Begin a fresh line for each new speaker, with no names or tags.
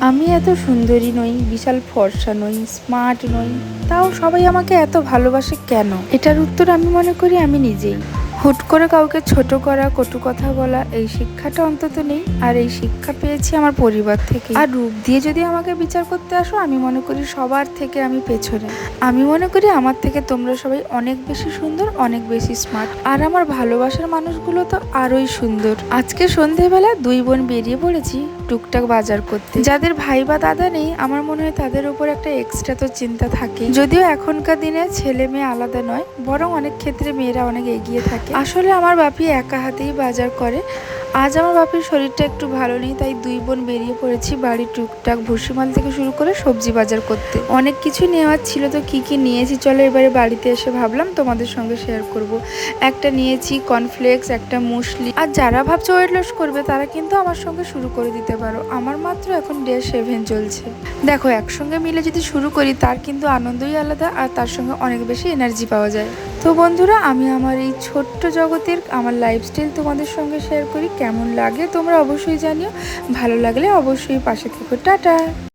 আমি এত সুন্দরী নই, বিশাল ফর্সা নই, স্মার্ট নই, তাও সবাই আমাকে এত ভালোবাসে কেন? এটার উত্তর আমি মনে করি আমি নিজেই। হুট করে কাউকে ছোট করা, কটু কথা বলা, এই শিক্ষাটা অন্তত নেই। আর এই শিক্ষা পেয়েছি আমার পরিবার থেকে। আর রূপ দিয়ে যদি আমাকে বিচার করতে আসো, আমি মনে করি সবার থেকে আমি পেছনে। আমি মনে করি আমার থেকে তোমরা সবাই অনেক বেশি সুন্দর, অনেক বেশি স্মার্ট। আর আমার ভালোবাসার মানুষগুলো তো আরোই সুন্দর। আজকে সন্ধেবেলা দুই বোন বেরিয়ে পড়েছি টুকটাক বাজার করতে। যাদের ভাই বা দাদা নেই, আমার মনে হয় তাদের উপর একটা এক্সট্রা তো চিন্তা থাকে। যদিও এখনকার দিনে ছেলে মেয়ে আলাদা নয়, বরং অনেক ক্ষেত্রে মেয়েরা অনেক এগিয়ে থাকে। আসলে আমার বাপি একা হাতেই বাজার করে। আজ আমার বাপির শরীরটা একটু ভালো নেই, তাই দুই বোন বেরিয়ে পড়েছি বাড়ির টুকটাক ভুসিমাল থেকে শুরু করে সবজি বাজার করতে। অনেক কিছু নেওয়ার ছিল, তো কি কি নিয়েছি চলো এবারে বাড়িতে এসে ভাবলাম তোমাদের সঙ্গে শেয়ার করব। একটা নিয়েছি কর্নফ্লেক্স, একটা মুসলি। আর যারা ভাবছো ওয়েট লস করবে তারা কিন্তু আমার সঙ্গে শুরু করে দিতে পারো। আমার মাত্র এখন ডে 7 চলছে। দেখো, একসঙ্গে মিলে যদি শুরু করি তার কিন্তু আনন্দই আলাদা, আর তার সঙ্গে অনেক বেশি এনার্জি পাওয়া যায়। তো বন্ধুরা, আমি আমার এই ছোট্ট জগতের আমার লাইফস্টাইল তোমাদের সঙ্গে শেয়ার করি। কেমন লাগে তোমরা অবশ্যই জানিও। ভালো লাগলে অবশ্যই পাশে থেকো। টাটা।